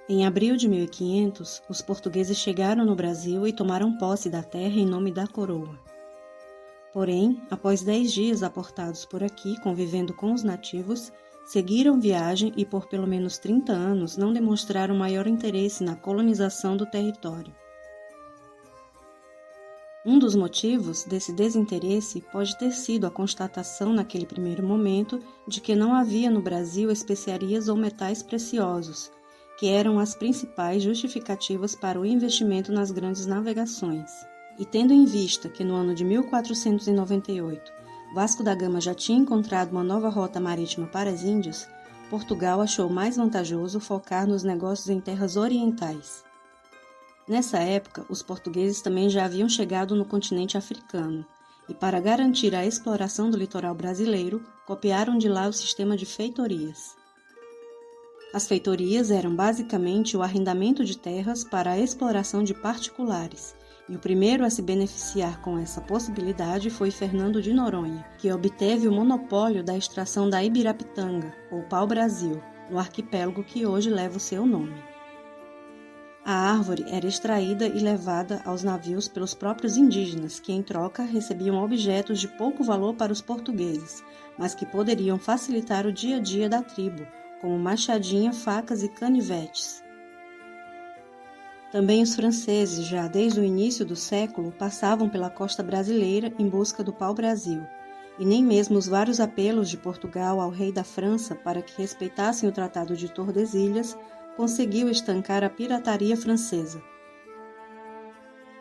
Em abril de 1500, os portugueses chegaram no Brasil e tomaram posse da terra em nome da coroa. Porém, após 10 dias aportados por aqui, convivendo com os nativos, seguiram viagem e por pelo menos 30 anos não demonstraram maior interesse na colonização do território. Um dos motivos desse desinteresse pode ter sido a constatação naquele primeiro momento de que não havia no Brasil especiarias ou metais preciosos, que eram as principais justificativas para o investimento nas grandes navegações. E tendo em vista que no ano de 1498, Vasco da Gama já tinha encontrado uma nova rota marítima para as Índias, Portugal achou mais vantajoso focar nos negócios em terras orientais. Nessa época, os portugueses também já haviam chegado no continente africano, e para garantir a exploração do litoral brasileiro, copiaram de lá o sistema de feitorias. As feitorias eram basicamente o arrendamento de terras para a exploração de particulares, e o primeiro a se beneficiar com essa possibilidade foi Fernando de Noronha, que obteve o monopólio da extração da Ibirapitanga, ou pau-brasil, no arquipélago que hoje leva o seu nome. A árvore era extraída e levada aos navios pelos próprios indígenas, que em troca recebiam objetos de pouco valor para os portugueses, mas que poderiam facilitar o dia a dia da tribo, como machadinha, facas e canivetes. Também os franceses, já desde o início do século, passavam pela costa brasileira em busca do pau-brasil, e nem mesmo os vários apelos de Portugal ao rei da França para que respeitassem o Tratado de Tordesilhas conseguiu estancar a pirataria francesa.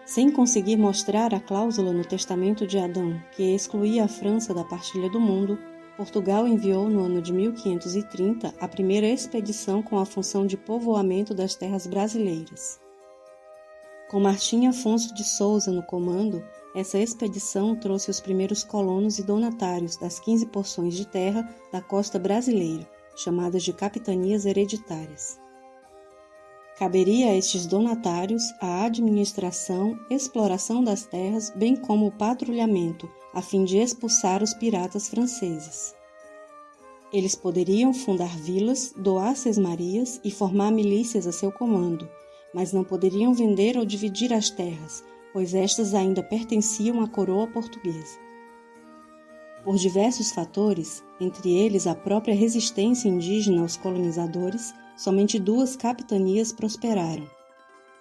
Sem conseguir mostrar a cláusula no Testamento de Adão que excluía a França da partilha do mundo, Portugal enviou no ano de 1530 a primeira expedição com a função de povoamento das terras brasileiras. Com Martim Afonso de Souza no comando, essa expedição trouxe os primeiros colonos e donatários das 15 porções de terra da costa brasileira, chamadas de capitanias hereditárias. Caberia a estes donatários a administração, exploração das terras, bem como o patrulhamento, a fim de expulsar os piratas franceses. Eles poderiam fundar vilas, doar sesmarias e formar milícias a seu comando, mas não poderiam vender ou dividir as terras, pois estas ainda pertenciam à coroa portuguesa. Por diversos fatores, entre eles a própria resistência indígena aos colonizadores, somente 2 capitanias prosperaram.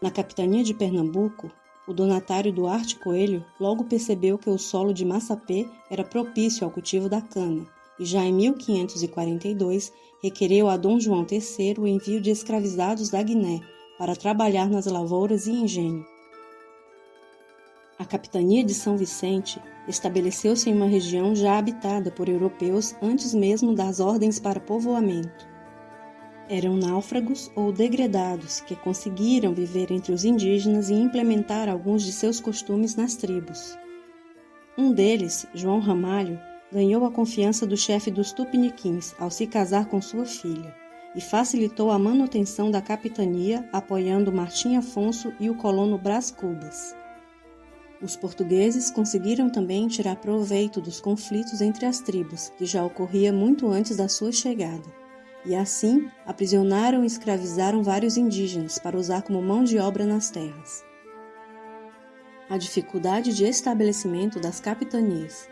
Na capitania de Pernambuco, o donatário Duarte Coelho logo percebeu que o solo de Massapê era propício ao cultivo da cana, e já em 1542 requereu a Dom João III o envio de escravizados da Guiné para trabalhar nas lavouras e engenho. A capitania de São Vicente estabeleceu-se em uma região já habitada por europeus antes mesmo das ordens para povoamento. Eram náufragos ou degredados que conseguiram viver entre os indígenas e implementar alguns de seus costumes nas tribos. Um deles, João Ramalho, ganhou a confiança do chefe dos tupiniquins ao se casar com sua filha e facilitou a manutenção da capitania apoiando Martim Afonso e o colono Brás Cubas. Os portugueses conseguiram também tirar proveito dos conflitos entre as tribos, que já ocorria muito antes da sua chegada. E assim, aprisionaram e escravizaram vários indígenas para usar como mão de obra nas terras. A dificuldade de estabelecimento das capitanias,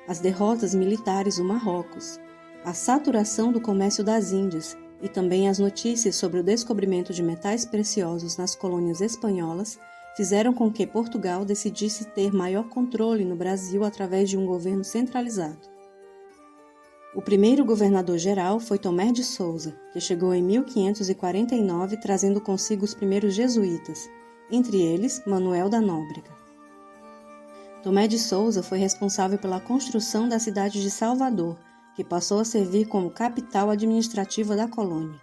as derrotas militares do Marrocos, a saturação do comércio das Índias e também as notícias sobre o descobrimento de metais preciosos nas colônias espanholas fizeram com que Portugal decidisse ter maior controle no Brasil através de um governo centralizado. O primeiro governador-geral foi Tomé de Souza, que chegou em 1549 trazendo consigo os primeiros jesuítas, entre eles Manuel da Nóbrega. Tomé de Souza foi responsável pela construção da cidade de Salvador, que passou a servir como capital administrativa da colônia.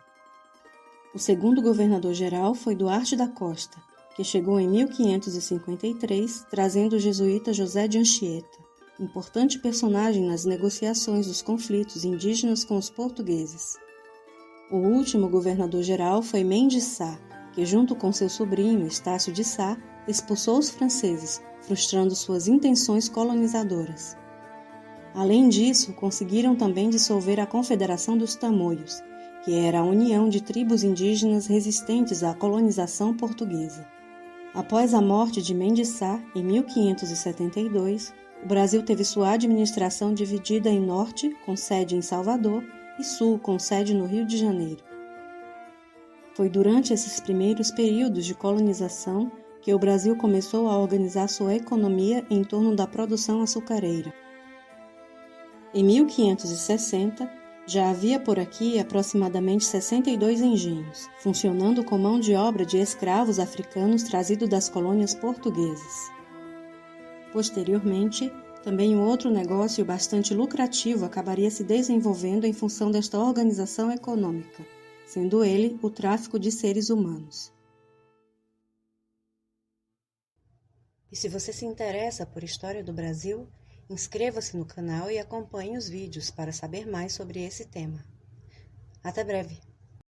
O segundo governador-geral foi Duarte da Costa, que chegou em 1553 trazendo o jesuíta José de Anchieta, importante personagem nas negociações dos conflitos indígenas com os portugueses. O último governador-geral foi Mendes Sá, que junto com seu sobrinho Estácio de Sá, expulsou os franceses, frustrando suas intenções colonizadoras. Além disso, conseguiram também dissolver a Confederação dos Tamoios, que era a união de tribos indígenas resistentes à colonização portuguesa. Após a morte de Mendes Sá, em 1572, o Brasil teve sua administração dividida em Norte, com sede em Salvador, e Sul, com sede no Rio de Janeiro. Foi durante esses primeiros períodos de colonização que o Brasil começou a organizar sua economia em torno da produção açucareira. Em 1560, já havia por aqui aproximadamente 62 engenhos, funcionando com mão de obra de escravos africanos trazidos das colônias portuguesas. Posteriormente, também um outro negócio bastante lucrativo acabaria se desenvolvendo em função desta organização econômica, sendo ele o tráfico de seres humanos. E se você se interessa por história do Brasil, inscreva-se no canal e acompanhe os vídeos para saber mais sobre esse tema. Até breve!